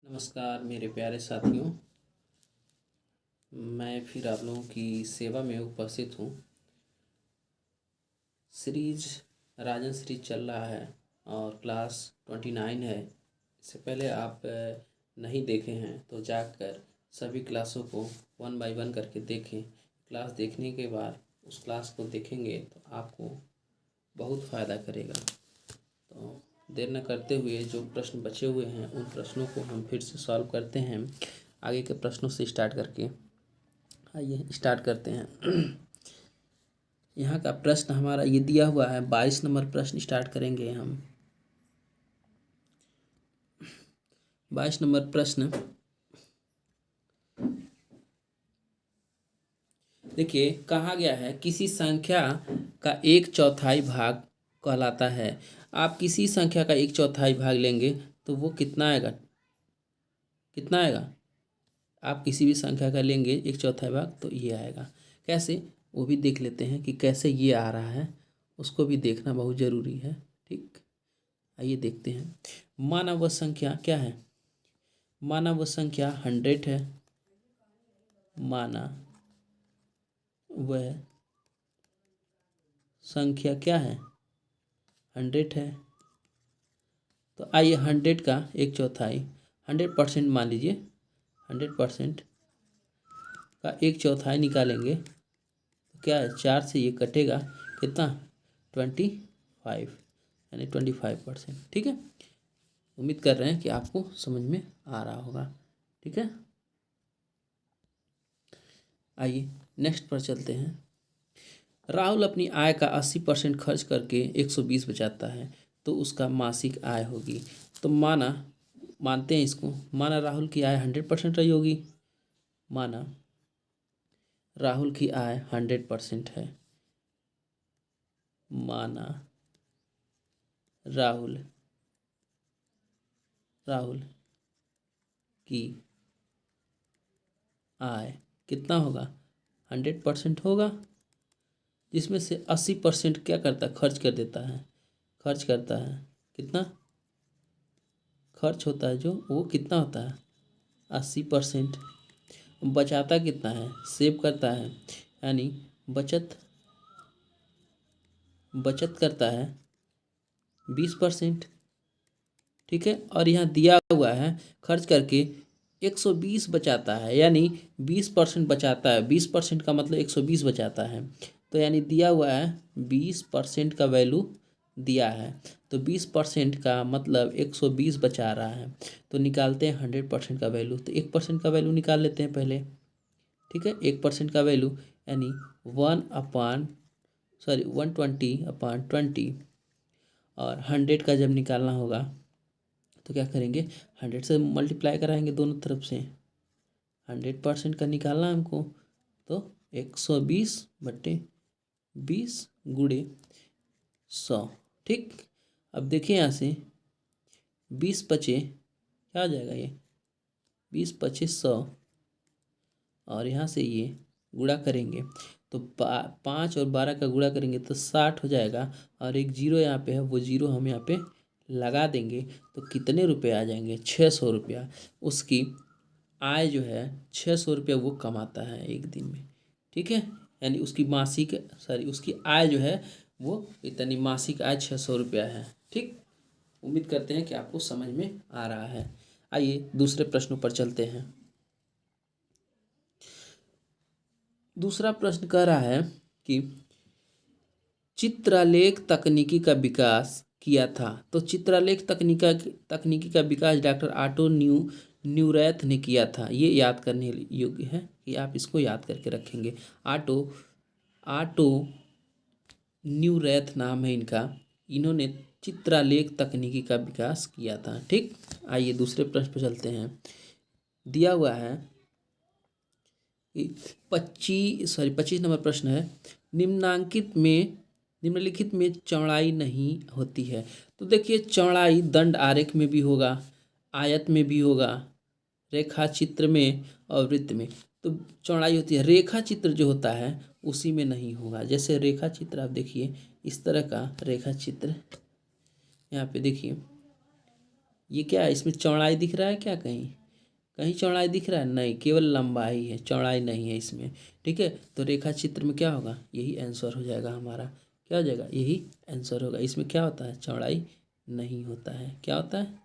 नमस्कार मेरे प्यारे साथियों। मैं फिर आप लोगों की सेवा में उपस्थित हूँ। सीरीज राजन सीरीज चल रहा है और क्लास 29 है। इससे पहले आप नहीं देखे हैं तो जाकर सभी क्लासों को 1 बाय 1 करके देखें। क्लास देखने के बाद उस क्लास को देखेंगे तो आपको बहुत फ़ायदा करेगा। तो देर न करते हुए जो प्रश्न बचे हुए हैं उन प्रश्नों को हम फिर से सॉल्व करते हैं। आगे के प्रश्नों से स्टार्ट करके आइए स्टार्ट करते हैं। यहाँ का प्रश्न हमारा ये दिया हुआ है। 22 नंबर प्रश्न स्टार्ट करेंगे हम। 22 नंबर प्रश्न देखिए, कहा गया है किसी संख्या का 1/4 भाग कहलाता है। आप किसी संख्या का 1/4 भाग लेंगे तो वो कितना आएगा? कितना आएगा? आप किसी भी संख्या का लेंगे 1/4 भाग तो ये आएगा। कैसे, वो भी देख लेते हैं कि कैसे ये आ रहा है। उसको भी देखना बहुत ज़रूरी है। ठीक, आइए देखते हैं। माना वह संख्या क्या है? माना वह संख्या 100 है। माना वह संख्या क्या है? 100 है। तो आइए 100 का 1/4 100% मान लीजिए। 100% का 1/4 निकालेंगे तो क्या है? 4 से ये कटेगा, कितना? 25, यानी 25%। ठीक है, उम्मीद कर रहे हैं कि आपको समझ में आ रहा होगा। ठीक है, आइए नेक्स्ट पर चलते हैं। राहुल अपनी आय का 80% खर्च करके 120 बचाता है तो उसका मासिक आय होगी। तो मानते हैं इसको। माना राहुल की आय 100% रही होगी। माना राहुल की आय 100% है। माना राहुल की आय कितना होगा? 100% होगा, जिसमें से 80% क्या करता है? खर्च कर देता है। खर्च करता है कितना? खर्च होता है जो, वो कितना होता है? 80%। बचाता कितना है? सेव करता है, यानी बचत करता है 20%। ठीक है, और यहाँ दिया हुआ है खर्च करके 120 बचाता है, यानी 20% बचाता है। 20% का मतलब 120 बचाता है। तो यानी दिया हुआ है 20% का वैल्यू दिया है, तो 20% का मतलब 120 बचा रहा है। तो निकालते हैं 100% का वैल्यू। तो 1% का वैल्यू निकाल लेते हैं पहले। ठीक है, 1% का वैल्यू यानी 120/20। और 100 का जब निकालना होगा तो क्या करेंगे? 100 से मल्टीप्लाई कराएंगे दोनों तरफ से। 100% का निकालना हमको, तो 120/20 गुणे 100। ठीक, अब देखिए यहाँ से 20 बचे, क्या आ जाएगा? ये 20 पचे 100, और यहाँ से ये गुणा करेंगे तो 5 और 12 का गुणा करेंगे तो 60 हो जाएगा। और एक जीरो यहाँ पे है, वो जीरो हम यहाँ पे लगा देंगे तो कितने रुपए आ जाएंगे? 600 रुपया। उसकी आय जो है 600 रुपया वो कमाता है एक दिन में। ठीक है, यानी उसकी आय जो है वो इतनी, मासिक आय 600 रुपया है। ठीक, उम्मीद करते हैं कि आपको समझ में आ रहा है। आइए दूसरे प्रश्नों पर चलते हैं। दूसरा प्रश्न कह रहा है कि चित्रलेख तकनीकी का विकास किया था। तो चित्रलेख तकनीकी का विकास डॉक्टर ऑटो न्यूरैथ ने किया था। ये याद करने योग्य है कि आप इसको याद करके रखेंगे। ऑटो न्यूरैथ नाम है इनका। इन्होंने चित्रलेख तकनीकी का विकास किया था। ठीक, आइए दूसरे प्रश्न पर चलते हैं। दिया हुआ है 25 नंबर प्रश्न है। निम्नलिखित में चौड़ाई नहीं होती है। तो देखिए, चौड़ाई दंड आरेख में भी होगा, आयत में भी होगा, रेखा चित्र में और वृत्त में। तो चौड़ाई होती है। रेखा चित्र जो होता है उसी में नहीं होगा। जैसे रेखा चित्र आप देखिए, इस तरह का रेखा चित्र यहाँ पे देखिए, ये क्या है, इसमें चौड़ाई दिख रहा है क्या, कहीं कहीं चौड़ाई दिख रहा है, नहीं, केवल लंबाई है, चौड़ाई नहीं है इसमें। ठीक है, तो रेखा चित्र में क्या होगा, यही आंसर हो जाएगा हमारा। क्या हो जाएगा, यही आंसर होगा। इसमें क्या होता है, चौड़ाई नहीं होता है। क्या होता है,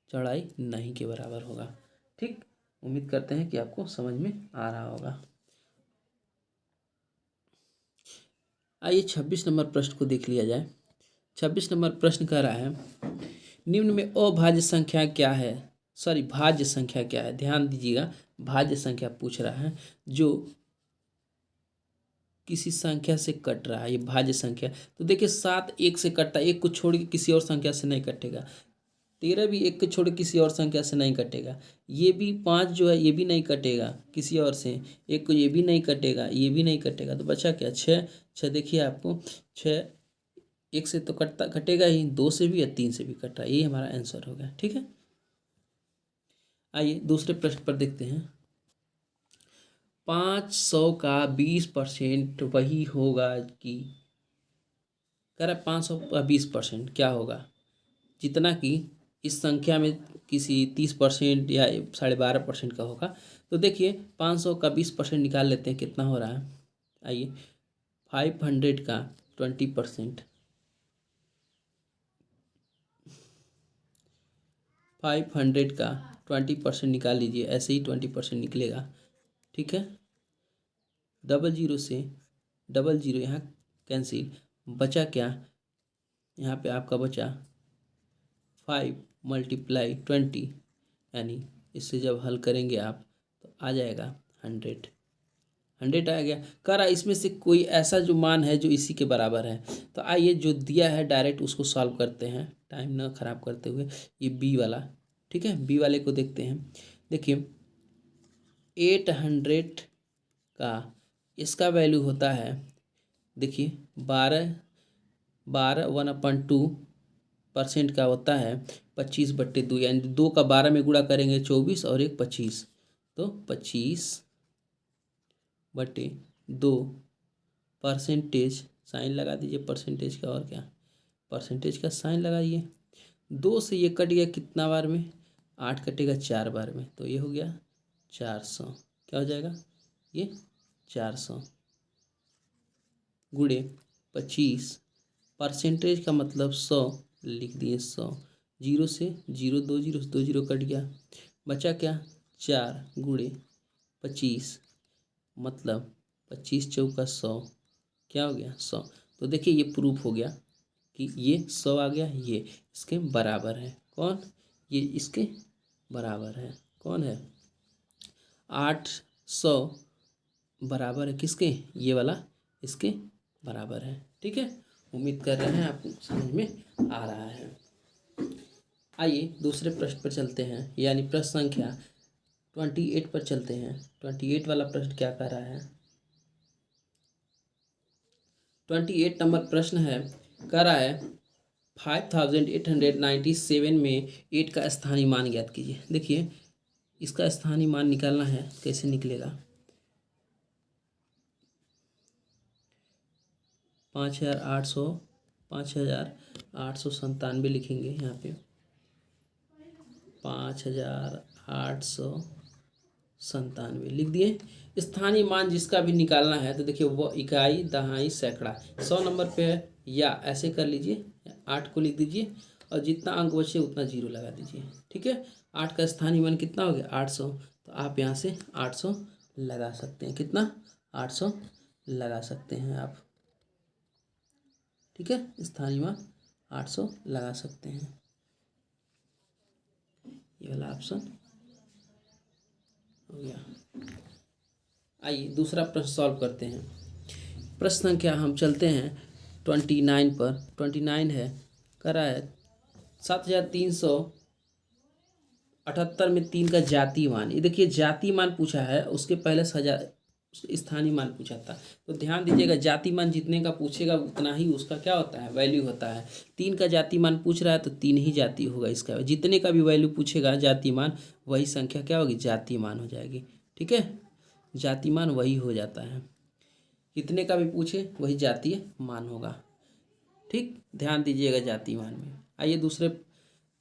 चौड़ाई नहीं के बराबर होगा। ठीक, उम्मीद करते हैं कि आपको समझ में आ रहा होगा। आइए 26 नंबर प्रश्न को देख लिया जाए। 26 नंबर प्रश्न कह रहा है, निम्न में अभाज्य संख्या क्या है, सॉरी भाज्य संख्या क्या है। ध्यान दीजिएगा, भाज्य संख्या पूछ रहा है जो किसी संख्या से कट रहा है, ये भाज्य संख्या। तो देखिए 7 1 से कटता है, एक को छोड़ के किसी और संख्या से नहीं कटेगा। 13 भी एक को छोड़ के किसी और संख्या से नहीं कटेगा। ये भी 5 जो है ये भी नहीं कटेगा किसी और से, एक को ये भी नहीं कटेगा, ये भी नहीं कटेगा। तो बचा क्या, 6। 6 देखिए आपको, 6 एक से तो कटेगा ही, 2 से भी या 3 से भी कट रहा है। यही हमारा आंसर हो गया। ठीक है, आइए दूसरे प्रश्न पर देखते हैं। 500 का 20% वही होगा कि, कह रहा है 500 का 20% क्या होगा, जितना कि इस संख्या में किसी 30% या 12.5% का होगा। तो देखिए 500 का 20% निकाल लेते हैं, कितना हो रहा है। आइए 500 का 20%, 500 का 20% निकाल लीजिए, ऐसे ही 20% निकलेगा। ठीक है, डबल जीरो से डबल जीरो यहाँ कैंसिल, बचा क्या, यहाँ पे आपका बचा 5 × 20, यानी इससे जब हल करेंगे आप तो आ जाएगा 100। 100 आ गया। कह रहा इसमें से कोई ऐसा जो मान है जो इसी के बराबर है। तो आइए जो दिया है डायरेक्ट उसको सॉल्व करते हैं, टाइम ना खराब करते हुए। ये बी वाला, ठीक है, बी वाले को देखते हैं। देखिए 800 का इसका वैल्यू होता है, देखिए 1/2% का होता है 25/2, यानी 2 का 12 में गुणा करेंगे 24 और 1 25, तो 25/2 परसेंटेज, साइन लगा दीजिए परसेंटेज का, और क्या परसेंटेज का साइन लगाइए। 2 से ये कट गया कितना बार में, 8 कटेगा 4 बार में, तो ये हो गया 400। क्या हो जाएगा, ये 400 गुणे 25, परसेंटेज का मतलब 100, लिख दिए 100। 0 से 0, 2 जीरो से 2 जीरो कट गया, बचा क्या 4 गुणे 25, मतलब 25 चौका 100, क्या हो गया 100। तो देखिए ये प्रूफ हो गया कि ये 100 आ गया, ये इसके बराबर है। कौन, ये इसके बराबर है। कौन है, 800 बराबर है किसके, ये वाला इसके बराबर है। ठीक है, उम्मीद कर रहे हैं आपको समझ में आ रहा है। आइए दूसरे प्रश्न पर चलते हैं, यानी प्रश्न संख्या 28 पर चलते हैं। 28 वाला प्रश्न क्या कह रहा है, 28 नंबर प्रश्न है, कह रहा है 5897 में 8 का स्थानीय मान ज्ञात कीजिए। देखिए इसका स्थानीय मान निकालना है, कैसे निकलेगा, 5897 लिखेंगे यहाँ पे, 5897 लिख दिए। स्थानीय मान जिसका भी निकालना है तो देखिए वो इकाई, दहाई, सैकड़ा 100 नंबर पे है, या ऐसे कर लीजिए 8 को लिख दीजिए और जितना अंक बचे उतना 0 लगा दीजिए। ठीक है, 8 का स्थानीय मान कितना हो गया 800, तो आप यहाँ से 800 लगा सकते हैं। कितना, 800 लगा सकते हैं आप। ठीक है, स्थानीय मान 800 लगा सकते हैं, ये वाला ऑप्शन हो गया। आइए दूसरा प्रश्न सॉल्व करते हैं। प्रश्न संख्या हम चलते हैं 29 पर। 29 है, कह रहा है 7378 में 3 का जातीय मान। ये देखिए जातीय मान पूछा है, उसके पहले स्थानीय मान पूछा था। तो ध्यान दीजिएगा, जातीय मान जितने का पूछेगा उतना ही उसका क्या होता है, वैल्यू होता है। 3 का जातीय मान पूछ रहा है तो 3 ही जातीय होगा इसका। जितने का भी वैल्यू पूछेगा जातीय मान, वही संख्या क्या होगी, जातीय मान हो जाएगी। ठीक है, जातीय मान वही हो जाता है, कितने का भी पूछे वही जातीय मान होगा। ठीक, ध्यान दीजिएगा जातीय मान में। आइए दूसरे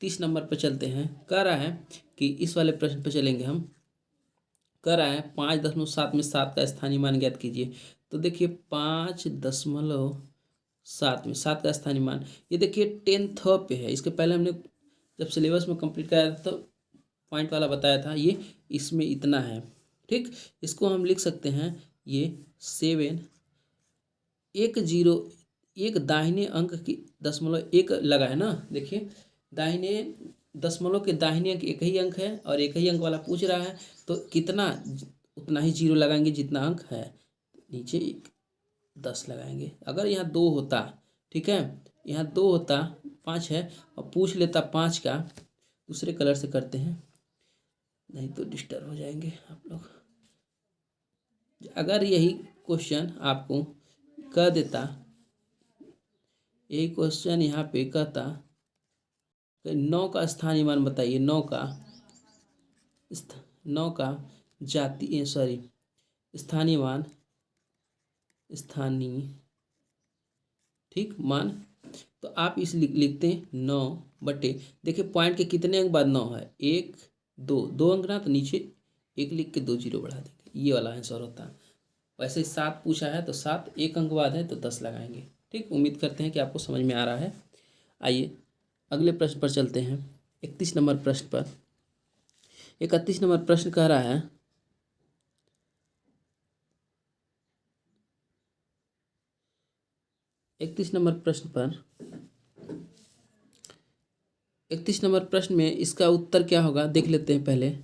30 नंबर पर चलते हैं। कह रहा है कि इस वाले प्रश्न पर चलेंगे हम। कह रहा है 5.7 में 7 का स्थानीय मान ज्ञात कीजिए। तो देखिए 5.7 में 7 का स्थानीय मान, ये देखिए 10th पे है। इसके पहले हमने जब सिलेबस में कंप्लीट कराया था तो पॉइंट वाला बताया था, ये इसमें इतना है। ठीक, इसको हम लिख सकते हैं ये 7, एक जीरो, एक दाहिने अंक की दशमलव एक लगा है ना। देखिए दाहिने दशमलव के दाहिने अंक एक ही अंक है और एक ही अंक वाला पूछ रहा है, तो कितना, उतना ही जीरो लगाएंगे जितना अंक है। नीचे 10 लगाएंगे। अगर यहाँ 2 होता, ठीक है, यहाँ 2 होता, 5 है और पूछ लेता 5 का, दूसरे कलर से करते हैं, नहीं तो डिस्टर्ब हो जाएंगे आप लोग। अगर यही क्वेश्चन आपको कह देता, यही क्वेश्चन यहाँ पे कहता 9 का स्थानीय मान बताइए, 9 का जाति सॉरी स्थानीय मान, स्थानीय, ठीक, मान, तो आप इस लिखते हैं 9 बटे, देखिए पॉइंट के कितने अंक बाद 9 है, 1 2 अंक ना, तो नीचे 1 लिख के 2 जीरो बढ़ा देंगे, ये वाला आंसर होता है। वैसे 7 पूछा है तो 7, 1 अंक बाद है तो 10 लगाएंगे। ठीक, उम्मीद करते हैं कि आपको समझ में आ रहा है। आइए अगले प्रश्न पर चलते हैं। 31 नंबर प्रश्न पर, 31 नंबर प्रश्न कह रहा है 31 नंबर प्रश्न पर, 31 नंबर प्रश्न में इसका उत्तर क्या होगा देख लेते हैं पहले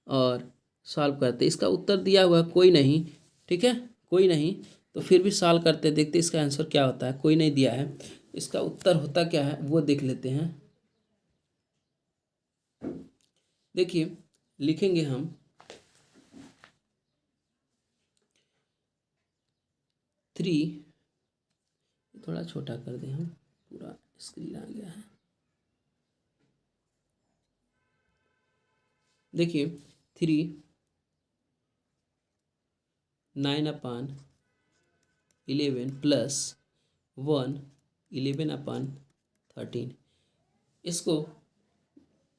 और सॉल्व करते हैं। इसका उत्तर दिया हुआ कोई नहीं, ठीक है, कोई नहीं, तो फिर भी सॉल्व करते देखते इसका आंसर क्या होता है। कोई नहीं दिया है, इसका उत्तर होता क्या है वो देख लेते हैं। देखिए लिखेंगे हम 3, थोड़ा छोटा कर दें हम, पूरा स्क्रीन आ गया है। देखिए 3 9/11 प्लस 1 11/13, इसको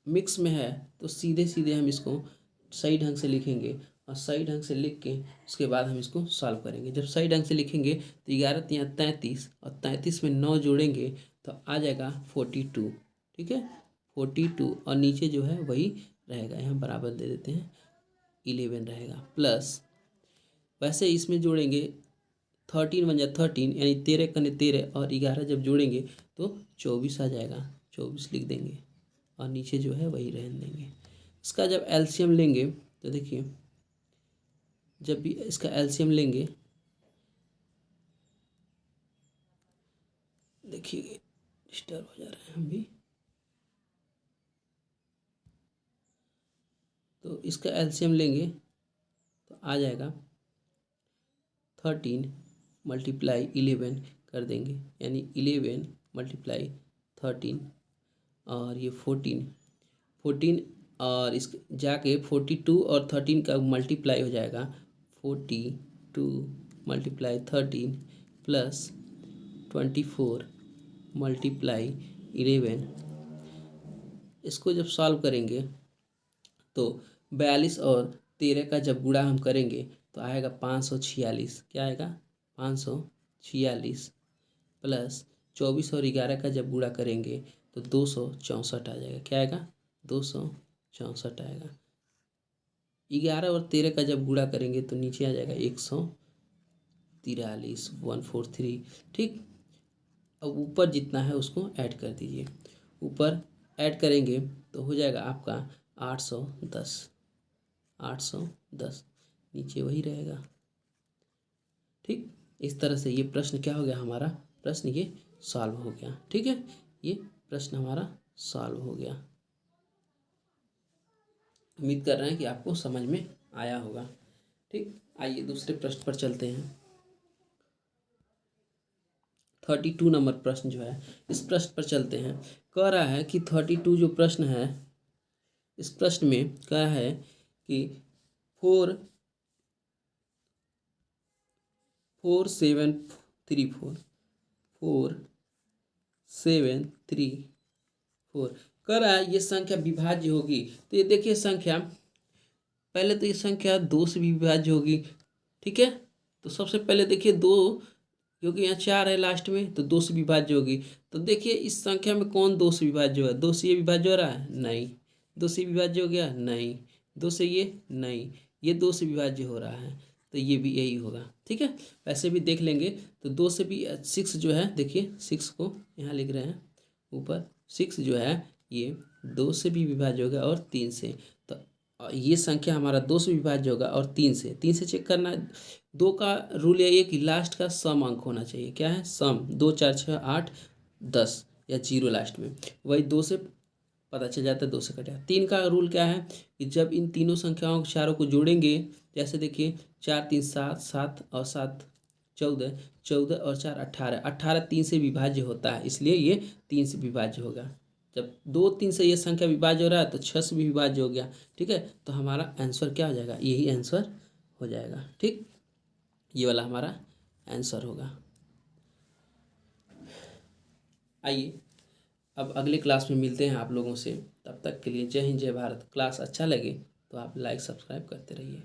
मिक्स में है तो सीधे सीधे हम इसको सही ढंग से लिखेंगे और सही ढंग से लिख के उसके बाद हम इसको सॉल्व करेंगे। जब सही ढंग से लिखेंगे तो 11 यहाँ 33 और 33 में 9 जोड़ेंगे तो आ जाएगा 42, ठीक है, 42 और नीचे जो है वही रहेगा, यहाँ बराबर दे देते हैं, 11 रहेगा प्लस, वैसे इसमें जोड़ेंगे 13 बन जाए 13, यानी 13 कने 13 और 11 जब जोड़ेंगे तो 24 आ जाएगा, 24 लिख देंगे और नीचे जो है वही रहने देंगे। इसका जब एलसीएम लेंगे तो देखिए, जब भी इसका एलसीएम लेंगे, देखिए डिस्टर्ब हो जा रहे हैं हम भी, तो इसका एलसीएम लेंगे तो आ जाएगा 13 × 11 कर देंगे, यानी 11 × 13 और ये 14 और इस जाके 42 और 13 का मल्टीप्लाई हो जाएगा, 42 × 13 प्लस 24 × 11। इसको जब सॉल्व करेंगे तो 42 और 13 का जब गुणा हम करेंगे तो आएगा 546, क्या आएगा 546 प्लस 24 और 11 का जब गुणा करेंगे तो 264 आ जाएगा, क्या आएगा 264 आएगा। 11 और 13 का जब गुणा करेंगे तो नीचे आ जाएगा 143, 143, ठीक। अब ऊपर जितना है उसको ऐड कर दीजिए, ऊपर ऐड करेंगे तो हो जाएगा आपका 810, 810 नीचे वही रहेगा, ठीक। इस तरह से ये प्रश्न क्या हो गया, हमारा प्रश्न ये सॉल्व हो गया, ठीक है, ये प्रश्न हमारा सॉल्व हो गया। उम्मीद कर रहे हैं कि आपको समझ में आया होगा, ठीक। आइए दूसरे प्रश्न पर चलते हैं। 32 नंबर प्रश्न जो है, इस प्रश्न पर चलते हैं। कह रहा है कि 32 जो प्रश्न है, इस प्रश्न में कह रहा है कि 4 7 3 4 4 7 3 4, कह रहा है ये संख्या विभाज्य होगी। तो ये देखिए संख्या, पहले तो ये संख्या 2 से भी विभाज्य होगी, ठीक है। तो सबसे पहले देखिए 2, क्योंकि यहाँ 4 है लास्ट में, तो 2 से विभाज्य होगी। तो देखिए इस संख्या में कौन 2 से विभाज्य होगा? 2 से ये विभाज्य हो रहा है? नहीं। 2 से विभाज्य हो गया? नहीं। 2 से ये? नहीं। ये 2 से विभाज्य हो रहा है, तो ये भी यही होगा, ठीक है। वैसे भी देख लेंगे तो 2 से भी 6 जो है, देखिए 6 को यहाँ लिख रहे हैं ऊपर, 6 जो है ये 2 से भी विभाज्य होगा और 3 से। तो ये संख्या हमारा 2 से विभाज्य होगा और 3 से। 3 से चेक करना है। 2 का रूल यही है कि लास्ट का सम अंक होना चाहिए। क्या है? सम। 2 4 6 8 10 या 0 लास्ट में, वही 2 से पता चल जाता है, 2 से कटेगा। 3 का रूल क्या है कि जब इन तीनों संख्याओं चारों को जोड़ेंगे, जैसे देखिए 4 3 7, 7 और 7 14, 14 और 4 18, 18 3 से विभाज्य होता है, इसलिए ये 3 से विभाज्य होगा। जब 2 3 से ये संख्या विभाज्य हो रहा है तो 6 से भी विभाज्य हो गया, ठीक है। तो हमारा आंसर क्या हो जाएगा? यही आंसर हो जाएगा, ठीक। ये वाला हमारा आंसर होगा। आइए अब अगले क्लास में मिलते हैं आप लोगों से। तब तक के लिए जय हिंद जय भारत। क्लास अच्छा लगे तो आप लाइक सब्सक्राइब करते रहिए।